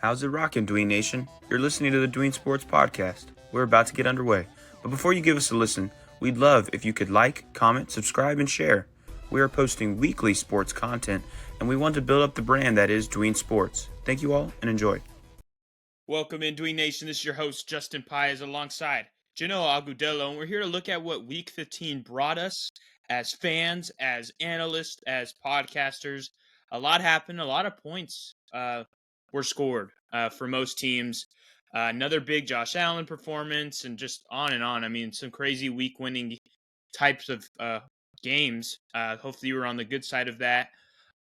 How's it rockin', Dween Nation? You're listening to the Dween Sports Podcast. We're about to get underway. But before you give us a listen, we'd love if you could like, comment, subscribe, and share. We are posting weekly sports content, and we want to build up the brand that is Dween Sports. Thank you all, and enjoy. Welcome in, Dween Nation. This is your host, Justin Paez, alongside Genoa Agudelo, and we're here to look at what Week 15 brought us as fans, as analysts, as podcasters. A lot happened. A lot of points were scored for most teams. Another big Josh Allen performance, and just on and on. I mean, some crazy week-winning types of games. Hopefully you were on the good side of that.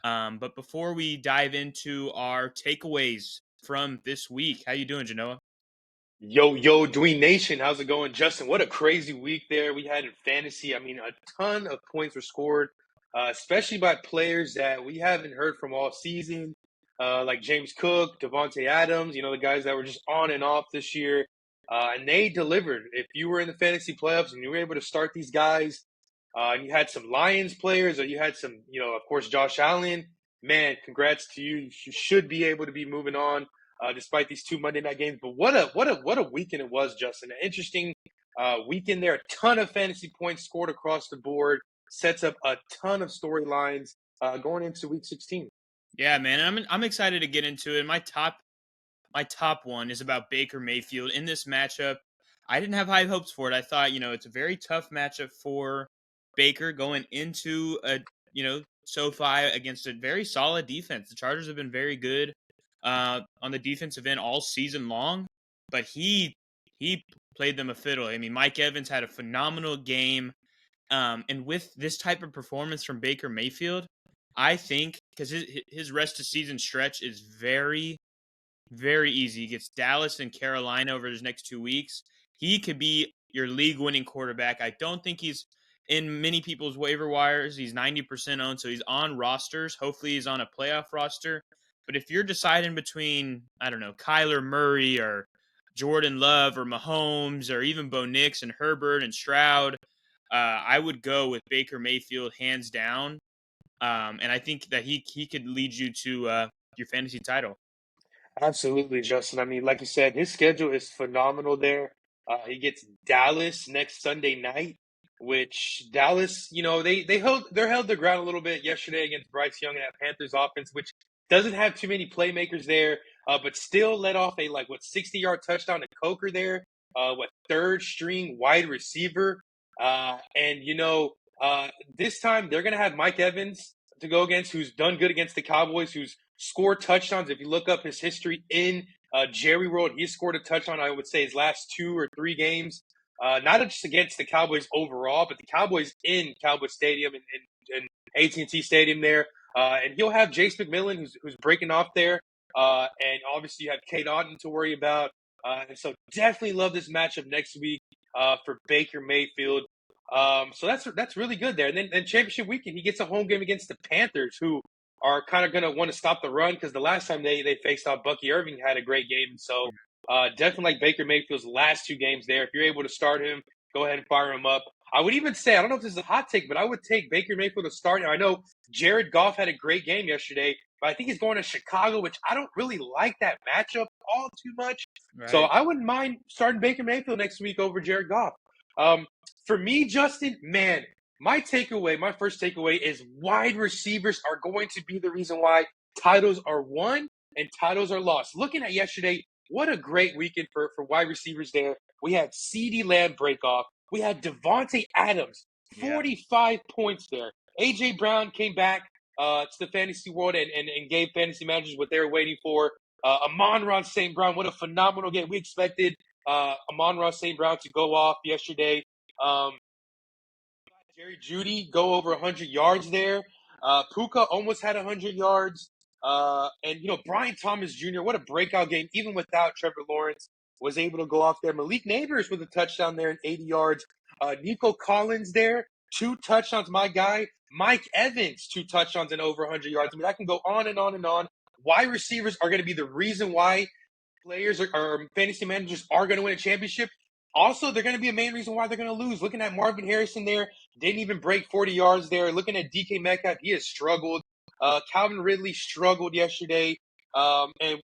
But before we dive into our takeaways from this week, how you doing, Genoa? Yo, Dween Nation, how's it going? Justin, what a crazy week there we had in fantasy. I mean, a ton of points were scored, especially by players that we haven't heard from all season, like James Cook, Devontae Adams, the guys that were just on and off this year. And they delivered. If you were in the fantasy playoffs and you were able to start these guys, and you had some Lions players or you had some, of course, Josh Allen, man, congrats to you. You should be able to be moving on. Despite these two Monday night games. But what a weekend it was, Justin. An interesting weekend there. A ton of fantasy points scored across the board. Sets up a ton of storylines going into Week 16. Yeah, man. I'm excited to get into it. My top one is about Baker Mayfield in this matchup. I didn't have high hopes for it. I thought, it's a very tough matchup for Baker going into a, SoFi against a very solid defense. The Chargers have been very good on the defensive end all season long, but he played them a fiddle. I mean, Mike Evans had a phenomenal game, and with this type of performance from Baker Mayfield, I think because his rest of season stretch is very, very easy. He gets Dallas and Carolina over his next 2 weeks. He could be your league-winning quarterback. I don't think he's in many people's waiver wires. He's 90% owned, so he's on rosters. Hopefully he's on a playoff roster. But if you're deciding between, I don't know, Kyler Murray or Jordan Love or Mahomes or even Bo Nix and Herbert and Stroud, I would go with Baker Mayfield hands down. And I think that he could lead you to your fantasy title. Absolutely, Justin. I mean, like you said, his schedule is phenomenal there. He gets Dallas next Sunday night, which Dallas, they held their ground a little bit yesterday against Bryce Young and that Panthers offense, which doesn't have too many playmakers there, but still let off a 60-yard touchdown to Coker there, third string wide receiver, and this time they're gonna have Mike Evans to go against, who's done good against the Cowboys, who's scored touchdowns. If you look up his history in Jerry World, he's scored a touchdown, I would say, his last 2 or 3 games. Not just against the Cowboys overall, but the Cowboys in Cowboys Stadium and AT&T Stadium there. And he'll have Jace McMillan, who's breaking off there. And obviously you have Kate Otten to worry about. And so definitely love this matchup next week for Baker Mayfield. So that's really good there. And then championship weekend, he gets a home game against the Panthers, who are kind of going to want to stop the run because the last time they faced off, Bucky Irving had a great game. So definitely like Baker Mayfield's last 2 games there. If you're able to start him, go ahead and fire him up. I would even say, I don't know if this is a hot take, but I would take Baker Mayfield to start. Now, I know Jared Goff had a great game yesterday, but I think he's going to Chicago, which I don't really like that matchup all too much. Right. So I wouldn't mind starting Baker Mayfield next week over Jared Goff. For me, Justin, man, my first takeaway is wide receivers are going to be the reason why titles are won and titles are lost. Looking at yesterday, what a great weekend for wide receivers there. We had CeeDee Lamb break off. We had Devontae Adams, 45 points there. A.J. Brown came back to the fantasy world and gave fantasy managers what they were waiting for. Amon-Ra St. Brown, what a phenomenal game. We expected Amon-Ra St. Brown to go off yesterday. Jerry Jeudy go over 100 yards there. Puka almost had 100 yards. And Brian Thomas Jr., what a breakout game, even without Trevor Lawrence, was able to go off there. Malik Neighbors with a touchdown there and 80 yards. Nico Collins there, 2 touchdowns, my guy. Mike Evans, 2 touchdowns and over 100 yards. I mean, I can go on and on and on. Wide receivers are going to be the reason why players or fantasy managers are going to win a championship. Also, they're going to be a main reason why they're going to lose. Looking at Marvin Harrison there, didn't even break 40 yards there. Looking at DK Metcalf, he has struggled. Calvin Ridley struggled yesterday. And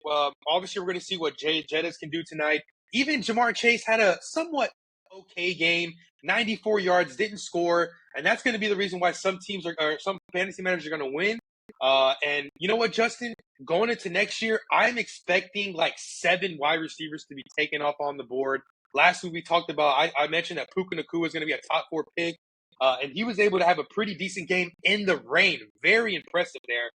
obviously, we're going to see what Jettas can do tonight. Even Jamar Chase had a somewhat okay game, 94 yards, didn't score, and that's going to be the reason why some teams or some fantasy managers are going to win. And you know what, Justin? Going into next year, I'm expecting like 7 wide receivers to be taken off on the board. Last week we talked about, I mentioned that Puka Nacua was going to be a top 4 pick, and he was able to have a pretty decent game in the rain. Very impressive there.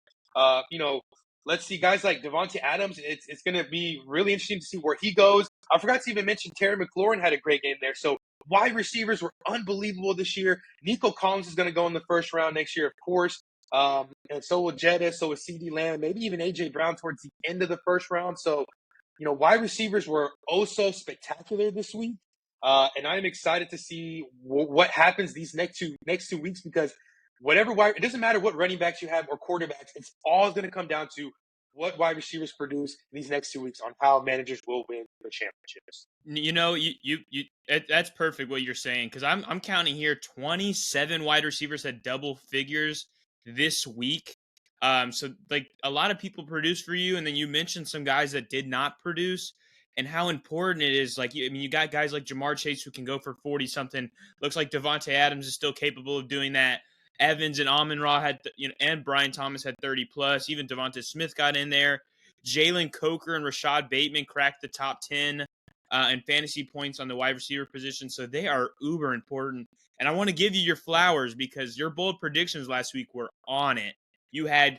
Let's see guys like Devontae Adams. It's going to be really interesting to see where he goes. I forgot to even mention Terry McLaurin had a great game there. So wide receivers were unbelievable this year. Nico Collins is going to go in the first round next year, of course. And so will Jettis, so will CeeDee Lamb, maybe even A.J. Brown towards the end of the first round. So, wide receivers were oh so spectacular this week. And I'm excited to see what happens these next two weeks because it doesn't matter what running backs you have or quarterbacks, it's all going to come down to what wide receivers produce these next 2 weeks on how managers will win the championships. That's perfect what you're saying because I'm counting here 27 wide receivers had double figures this week. So like a lot of people produce for you, and then you mentioned some guys that did not produce, and how important it is. Like you got guys like Jamar Chase who can go for 40 something. Looks like Devontae Adams is still capable of doing that. Evans and Amon-Ra had, and Brian Thomas had 30 plus. Even Devonta Smith got in there. Jalen Coker and Rashad Bateman cracked the top 10 in fantasy points on the wide receiver position. So they are uber important. And I want to give you your flowers because your bold predictions last week were on it. You had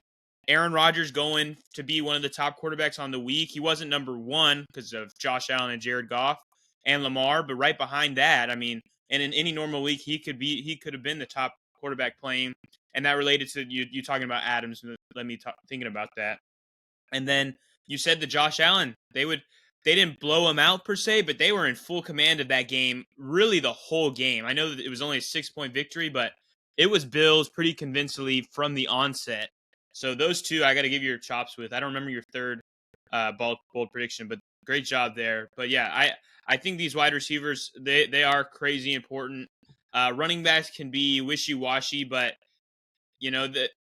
Aaron Rodgers going to be one of the top quarterbacks on the week. He wasn't number one because of Josh Allen and Jared Goff and Lamar, but right behind that, and in any normal week, he could have been the top quarterback playing, and that related to you talking about Adams. Let me thinking about that. And then you said that Josh Allen, they didn't blow him out per se, but they were in full command of that game, really the whole game. I know that it was only a 6-point victory, but it was Bills pretty convincingly from the onset. So those two, I got to give you your chops with. I don't remember your third bold prediction, but great job there. But yeah, I think these wide receivers, they are crazy important. Running backs can be wishy-washy, but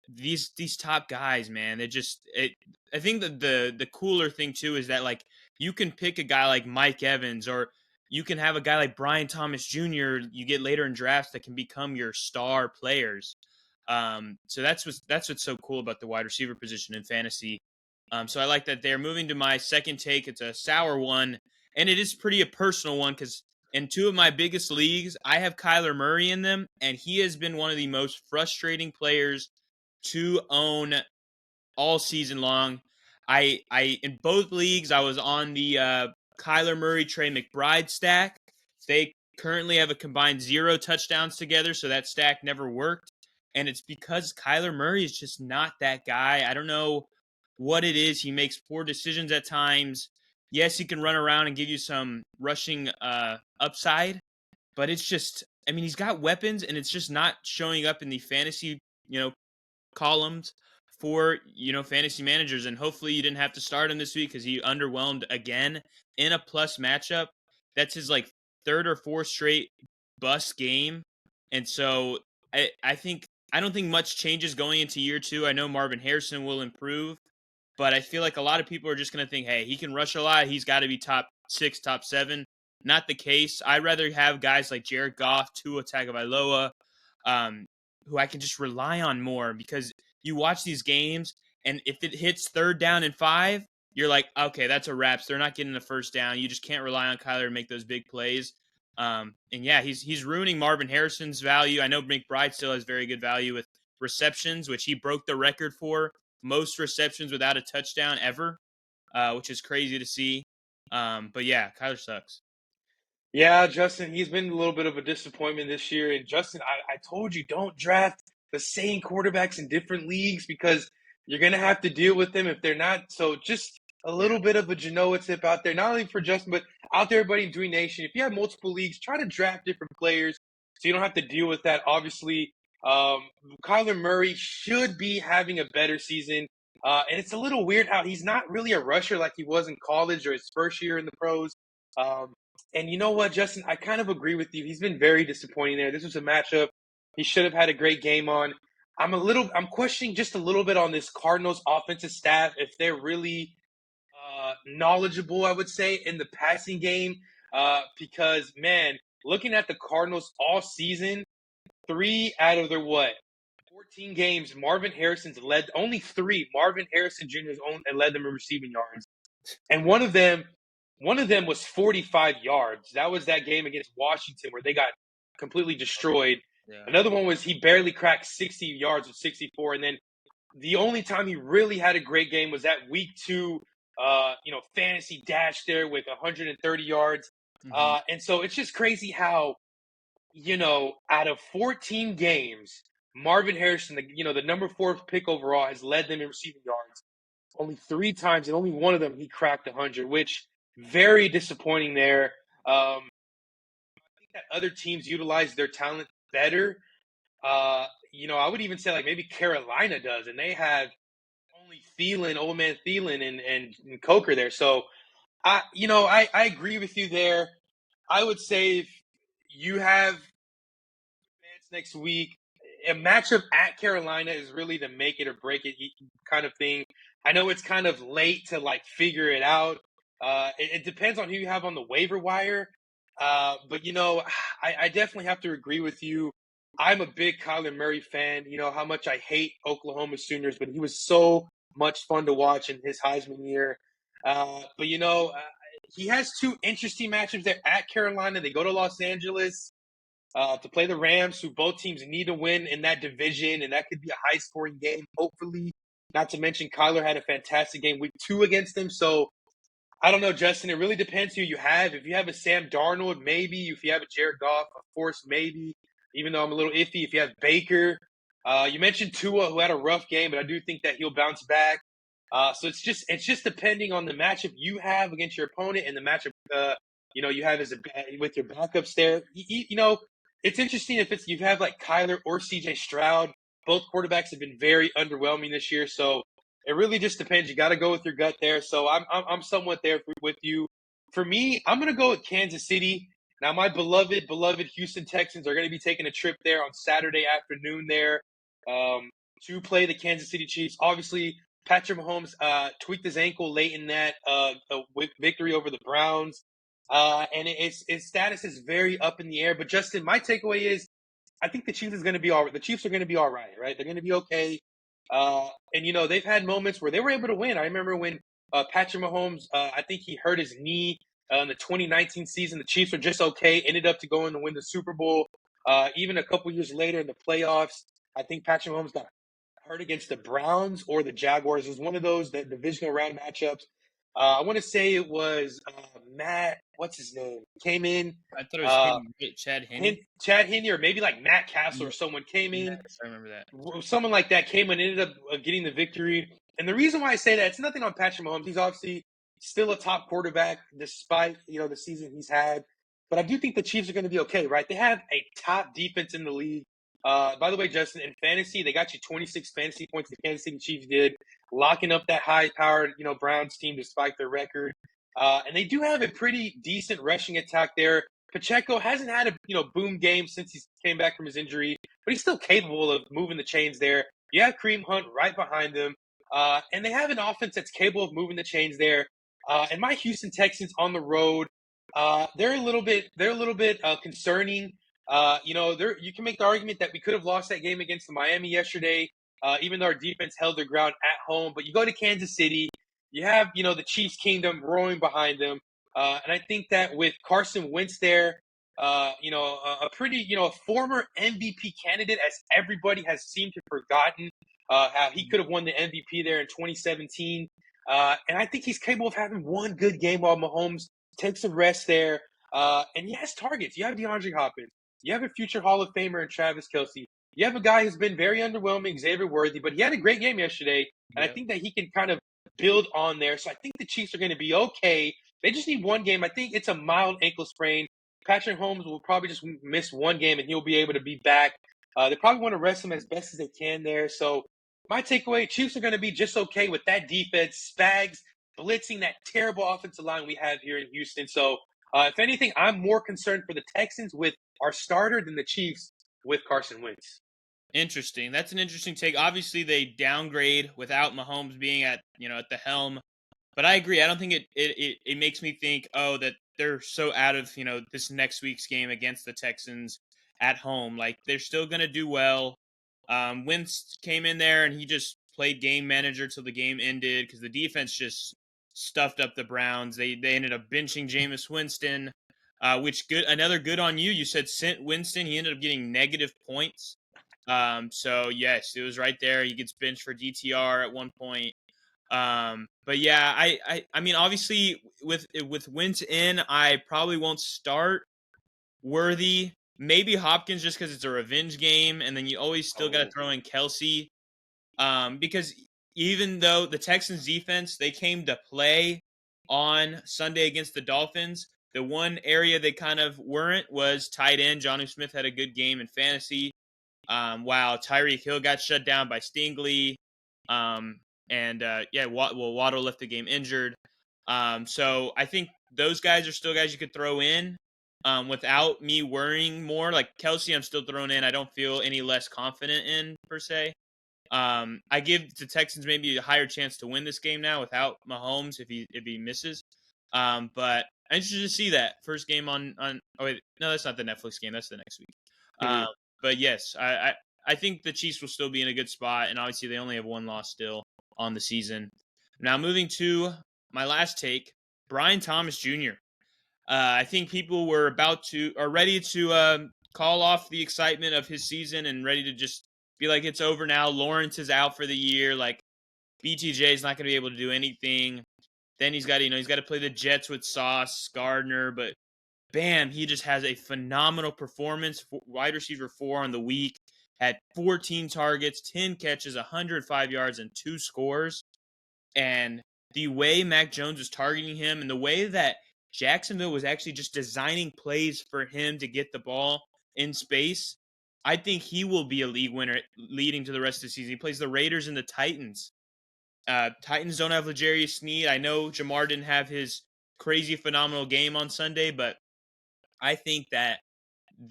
these top guys, man, I think that the cooler thing too is that like you can pick a guy like Mike Evans, or you can have a guy like Brian Thomas Jr. you get later in drafts that can become your star players. So that's what's so cool about the wide receiver position in fantasy. So I like that they're moving to my second take. It's a sour one, and it is pretty a personal one because in 2 of my biggest leagues, I have Kyler Murray in them, and he has been one of the most frustrating players to own all season long. I in both leagues, I was on the Kyler Murray Trey McBride stack. They currently have a combined 0 touchdowns together, so that stack never worked. And it's because Kyler Murray is just not that guy. I don't know what it is. He makes poor decisions at times. Yes, he can run around and give you some rushing upside, but it's just, he's got weapons, and it's just not showing up in the fantasy, columns for, fantasy managers. And hopefully you didn't have to start him this week because he underwhelmed again in a plus matchup. That's his like 3rd or 4th straight bust game. And so I don't think much changes going into year 2. I know Marvin Harrison will improve, but I feel like a lot of people are just going to think, hey, he can rush a lot. He's got to be top 6, top 7. Not the case. I'd rather have guys like Jared Goff, Tua Tagovailoa, who I can just rely on more because you watch these games, and if it hits 3rd down and 5, you're like, okay, that's a wrap. They're not getting the first down. You just can't rely on Kyler to make those big plays. And yeah, he's ruining Marvin Harrison's value. I know McBride still has very good value with receptions, which he broke the record for most receptions without a touchdown ever, which is crazy to see. But yeah, Kyler sucks. Yeah, Justin, he's been a little bit of a disappointment this year. And Justin, I told you, don't draft the same quarterbacks in different leagues because you're going to have to deal with them if they're not. So just a little bit of a Genoa tip out there, not only for Justin, but out there, everybody in Dream Nation. If you have multiple leagues, try to draft different players so you don't have to deal with that. Obviously, Kyler Murray should be having a better season. And it's a little weird how he's not really a rusher like he was in college or his first year in the pros. And you know what, Justin? I kind of agree with you. He's been very disappointing there. This was a matchup he should have had a great game on. I'm questioning just a little bit on this Cardinals offensive staff if they're really knowledgeable, I would say, in the passing game. Because man, looking at the Cardinals all season, 14 games, Marvin Harrison's led only three. Marvin Harrison Jr. led them in receiving yards, and one of them was 45 yards. That was that game against Washington where they got completely destroyed. Yeah. Another one was he barely cracked 60 yards with 64, and then the only time he really had a great game was that week 2, fantasy dash there with 130 yards. And so it's just crazy how, out of 14 games, Marvin Harrison, the number 4 pick overall, has led them in receiving yards only 3 times, and only one of them he cracked 100, which very disappointing there. I think that other teams utilize their talent better. I would even say like maybe Carolina does, and they have only Thielen, old man Thielen, and Coker there. So I agree with you there. I would say if you have advance next week, a matchup at Carolina is really the make it or break it kind of thing. I know it's kind of late to like figure it out. It depends on who you have on the waiver wire. But I definitely have to agree with you. I'm a big Kyler Murray fan. You know how much I hate Oklahoma Sooners, but he was so much fun to watch in his Heisman year. But he has 2 interesting matchups there at Carolina. They go to Los Angeles to play the Rams, who both teams need to win in that division, and that could be a high-scoring game, hopefully. Not to mention Kyler had a fantastic game week 2 against them. So I don't know, Justin. It really depends who you have. If you have a Sam Darnold, maybe. If you have a Jared Goff, of course, maybe. Even though I'm a little iffy. If you have Baker. You mentioned Tua, who had a rough game, but I do think that he'll bounce back. So it's just depending on the matchup you have against your opponent and the matchup you have with your backups there. It's interesting if you have like Kyler or C.J. Stroud. Both quarterbacks have been very underwhelming this year, so it really just depends. You got to go with your gut there. So I'm somewhat there with you. For me, I'm going to go with Kansas City. Now, my beloved Houston Texans are going to be taking a trip there on Saturday afternoon there to play the Kansas City Chiefs. Obviously, Patrick Mahomes tweaked his ankle late in that victory over the Browns. And his status is very up in the air. But, Justin, my takeaway is I think the Chiefs are going to be all right. The Chiefs are going to be all right, right? They're going to be okay. And they've had moments where they were able to win. I remember when Patrick Mahomes, I think he hurt his knee in the 2019 season. The Chiefs were just okay, ended up to going to win the Super Bowl. Even a couple years later in the playoffs, I think Patrick Mahomes got hurt against the Browns or the Jaguars. It was one of those divisional round matchups. I want to say it was Matt, what's his name? Came in. I thought it was Chad Henne. Chad Henne, or maybe like Matt Castle or someone came in. Yes, I remember that. Someone like that came and ended up getting the victory. And the reason why I say that, it's nothing on Patrick Mahomes. He's obviously still a top quarterback despite, the season he's had. But I do think the Chiefs are going to be okay, right? They have a top defense in the league. By the way, Justin, in fantasy, they got you 26 fantasy points. The Kansas City Chiefs did, locking up that high-powered, Browns team despite their record. And they do have a pretty decent rushing attack there. Pacheco hasn't had a boom game since he came back from his injury, but he's still capable of moving the chains there. You have Kareem Hunt right behind them, and they have an offense that's capable of moving the chains there. And my Houston Texans on the road, they're a little bit concerning. You can make the argument that we could have lost that game against the Miami yesterday, even though our defense held their ground at home. But you go to Kansas City, you have the Chiefs Kingdom roaring behind them. And I think that with Carson Wentz there, a pretty, a former MVP candidate, as everybody has seemed to have forgotten how he could have won the MVP there in 2017. And I think he's capable of having one good game while Mahomes takes a rest there. And he has targets. You have DeAndre Hopkins. You have a future Hall of Famer in Travis Kelce. You have a guy who's been very underwhelming, Xavier Worthy, but he had a great game yesterday. And I think that he can kind of build on there. So I think the Chiefs are going to be okay. They just need one game. I think it's a mild ankle sprain. Patrick Mahomes will probably just miss one game, and he'll be able to be back. They probably want to rest him as best as they can there. So my takeaway, Chiefs are going to be just okay with that defense, Spags, blitzing that terrible offensive line we have here in Houston. So if anything, I'm more concerned for the Texans with our starter than the Chiefs with Carson Wentz. Interesting. That's an interesting take. Obviously, they downgrade without Mahomes being at at the helm. But I agree. I don't think it makes me think, oh, that they're so out of this next week's game against the Texans at home. Like they're still gonna do well. Wentz came in there and he just played game manager till the game ended because the defense just stuffed up the Browns. They ended up benching Jameis Winston, which another good on you. You said sent Winston. He ended up getting negative points. So yes, it was right there. He gets benched for DTR at one point. But yeah, I mean, obviously with Wentz in, I probably won't start Worthy. Maybe Hopkins just because it's a revenge game, and then you always still got to throw in Kelsey. Because even though the Texans defense, they came to play on Sunday against the Dolphins, the one area they kind of weren't was tight end. Jonnu Smith had a good game in fantasy. While Tyreek Hill got shut down by Stingley. Waddle left the game injured. So I think those guys are still guys you could throw in without me worrying more. Like Kelsey, I'm still throwing in. I don't feel any less confident in, per se. I give the Texans maybe a higher chance to win this game now without Mahomes if he misses. But I'm interested to see that first game on. Oh wait, no, that's not the Netflix game. That's the next week. Mhm. But yes, I think the Chiefs will still be in a good spot, and obviously they only have one loss still on the season. Now moving to my last take, Brian Thomas Jr. I think people are ready to call off the excitement of his season and ready to just be like it's over now. Lawrence is out for the year. Like BTJ is not going to be able to do anything. Then he's got to play the Jets with Sauce Gardner, but bam, he just has a phenomenal performance. Wide receiver 4 on the week, had 14 targets, 10 catches, 105 yards, and 2 scores. And the way Mac Jones was targeting him and the way that Jacksonville was actually just designing plays for him to get the ball in space, I think he will be a league winner leading to the rest of the season. He plays the Raiders and the Titans. Titans don't have L'Jarius Sneed. I know Jamar didn't have his crazy phenomenal game on Sunday, but I think that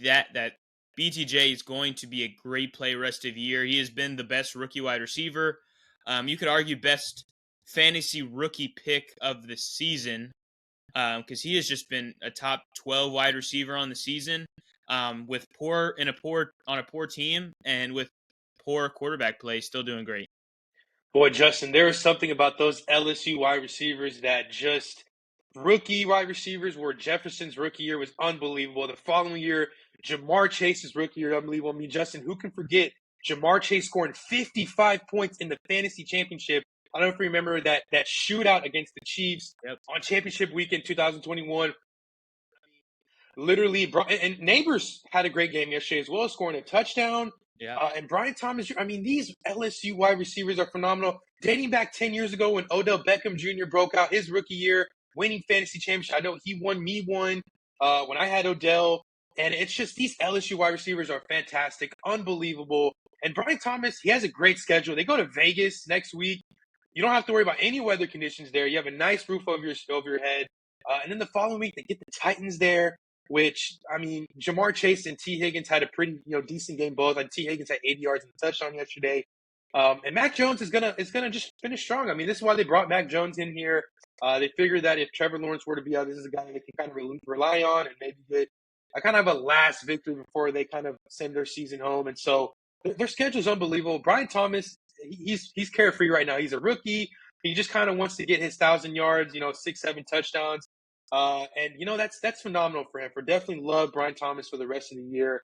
BTJ is going to be a great play rest of the year. He has been the best rookie wide receiver. You could argue best fantasy rookie pick of the season because he has just been a top 12 wide receiver on the season on a poor team and with poor quarterback play, still doing great. Boy, Justin, there is something about those LSU wide receivers that just rookie wide receivers where Jefferson's rookie year was unbelievable. The following year, Jamar Chase's rookie year, unbelievable. I mean, Justin, who can forget Jamar Chase scoring 55 points in the fantasy championship? I don't know if you remember that shootout against the Chiefs on championship weekend 2021. Literally, and Neighbors had a great game yesterday as well, scoring a touchdown. Yeah. And Brian Thomas, I mean, these LSU wide receivers are phenomenal. Dating back 10 years ago when Odell Beckham Jr. broke out his rookie year, winning fantasy championship. I know he won, me one when I had Odell. And it's just these LSU wide receivers are fantastic, unbelievable. And Brian Thomas, he has a great schedule. They go to Vegas next week. You don't have to worry about any weather conditions there. You have a nice roof over your head. And then the following week, they get the Titans there. Which, I mean, Jamar Chase and T. Higgins had a pretty, decent game both. Like T. Higgins had 80 yards and a touchdown yesterday. And Mac Jones is gonna just finish strong. I mean, this is why they brought Mac Jones in here. They figured that if Trevor Lawrence were to be out, this is a guy they can kind of rely on and maybe get a kind of a last victory before they kind of send their season home. And so their schedule is unbelievable. Brian Thomas, he's carefree right now. He's a rookie. He just kind of wants to get his 1,000 yards, 6, 7 touchdowns. That's phenomenal for him. For definitely love Brian Thomas for the rest of the year.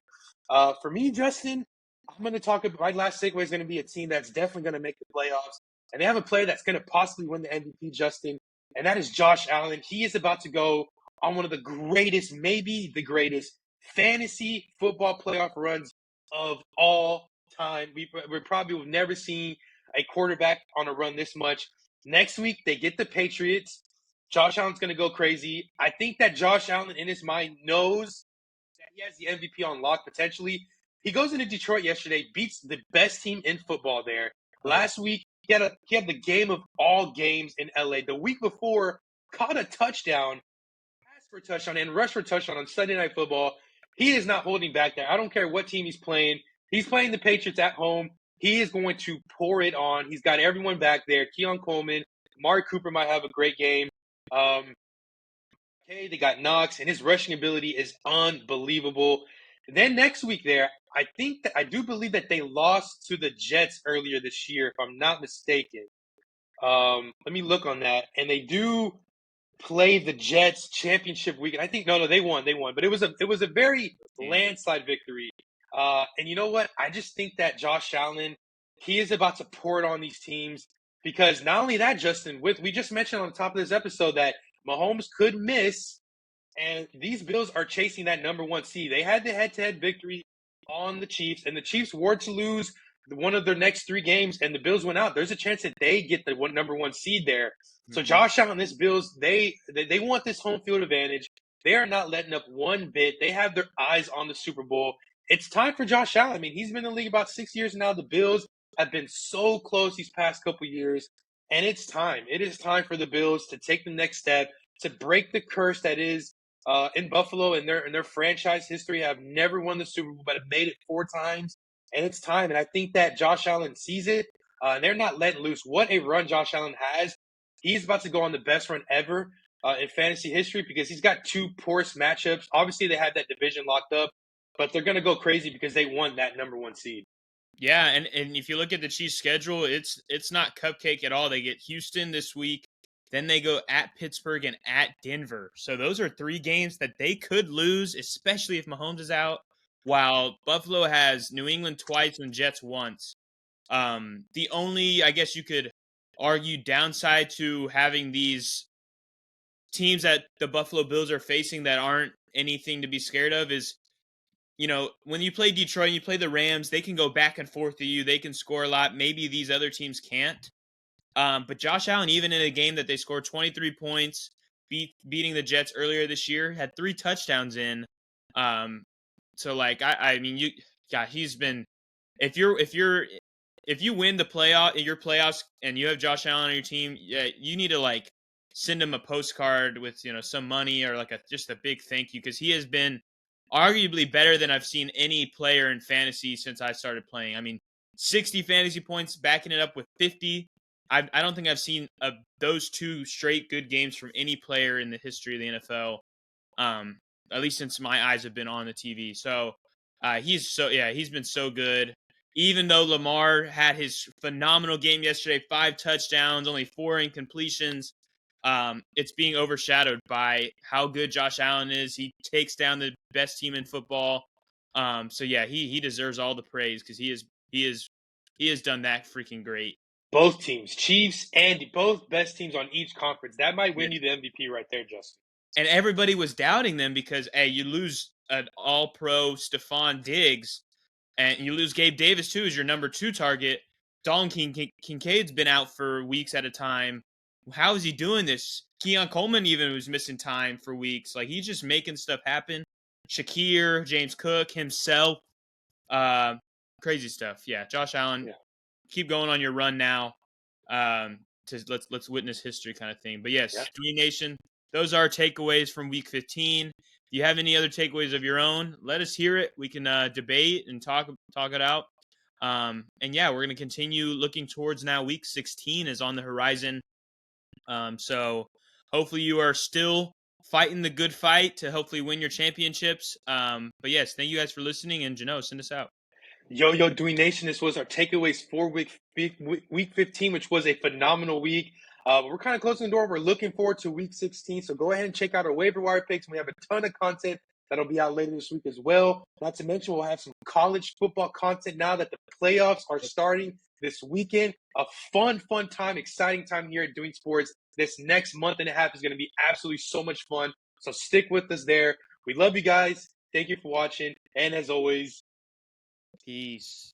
For me, Justin, I'm going to talk about my last takeaway is going to be a team that's definitely going to make the playoffs, and they have a player that's going to possibly win the MVP, Justin, and that is Josh Allen. He is about to go on one of the greatest, maybe the greatest fantasy football playoff runs of all time. We probably have never seen a quarterback on a run this much. Next week, they get the Patriots. Josh Allen's going to go crazy. I think that Josh Allen, in his mind, knows that he has the MVP on lock potentially. He goes into Detroit yesterday, beats the best team in football there. Last week, he had the game of all games in LA. The week before, caught a touchdown, passed for a touchdown, and rushed for a touchdown on Sunday Night Football. He is not holding back there. I don't care what team he's playing. He's playing the Patriots at home. He is going to pour it on. He's got everyone back there. Keon Coleman, Amari Cooper might have a great game. Okay, they got Knox, and his rushing ability is unbelievable. And then next week there, I do believe that they lost to the Jets earlier this year, if I'm not mistaken. Let me look on that. And they do play the Jets championship week. And I think no, they won, but it was a very landslide victory. And you know what? I just think that Josh Allen, he is about to pour it on these teams because not only that, Justin, we just mentioned on the top of this episode that Mahomes could miss, and these Bills are chasing that number one seed. They had the head-to-head victory on the Chiefs, and the Chiefs were to lose one of their next 3 games, and the Bills went out. There's a chance that they get the number one seed there. So Josh Allen, this Bills, they want this home field advantage. They are not letting up one bit. They have their eyes on the Super Bowl. It's time for Josh Allen. I mean, he's been in the league about 6 years now. The Bills have been so close these past couple years, and it's time. It is time for the Bills to take the next step, to break the curse that is in Buffalo. In their franchise history, have never won the Super Bowl, but have made it 4 times. And it's time. And I think that Josh Allen sees it. And they're not letting loose. What a run Josh Allen has. He's about to go on the best run ever in fantasy history because he's got 2 porous matchups. Obviously, they have that division locked up, but they're going to go crazy because they won that number one seed. Yeah, and if you look at the Chiefs' schedule, it's not cupcake at all. They get Houston this week. Then they go at Pittsburgh and at Denver. So those are 3 games that they could lose, especially if Mahomes is out, while Buffalo has New England twice and Jets once. The only, I guess you could argue, downside to having these teams that the Buffalo Bills are facing that aren't anything to be scared of is, when you play Detroit and you play the Rams, they can go back and forth to you. They can score a lot. Maybe these other teams can't. But Josh Allen, even in a game that they scored 23 points, beating the Jets earlier this year, had 3 touchdowns in. So I mean, he's been. If you win the playoffs and you have Josh Allen on your team, yeah, you need to send him a postcard with some money or just a big thank you, because he has been arguably better than I've seen any player in fantasy since I started playing. I mean, 60 fantasy points, backing it up with 50. I don't think I've seen those 2 straight good games from any player in the history of the NFL, at least since my eyes have been on the TV. So he's been so good. Even though Lamar had his phenomenal game yesterday, 5 touchdowns, only 4 incompletions, it's being overshadowed by how good Josh Allen is. He takes down the best team in football. So yeah, he deserves all the praise because he has done that freaking great. Both teams, Chiefs and both best teams on each conference. That might win you the MVP right there, Justin. And everybody was doubting them because, hey, you lose an all-pro Stephon Diggs, and you lose Gabe Davis, too, as your number 2 target. Dalton Kincaid's been out for weeks at a time. How is he doing this? Keon Coleman even was missing time for weeks. He's just making stuff happen. Shakir, James Cook, himself. Crazy stuff. Yeah, Josh Allen, keep going on your run now. Let's witness history kind of thing. But yes, Dream Nation, those are our takeaways from Week 15. If you have any other takeaways of your own, let us hear it. We can debate and talk it out. And yeah, we're going to continue looking towards now. Week 16 is on the horizon. So hopefully you are still fighting the good fight to hopefully win your championships. But yes, thank you guys for listening. And Jano, send us out. Yo, Dewey Nation, this was our takeaways for week 15, which was a phenomenal week. We're kind of closing the door. We're looking forward to week 16. So go ahead and check out our waiver wire picks. We have a ton of content that'll be out later this week as well. Not to mention, we'll have some college football content now that the playoffs are starting this weekend. A fun time, exciting time here at Doing Sports. This next month and a half is going to be absolutely so much fun. So stick with us there. We love you guys. Thank you for watching. And as always, peace.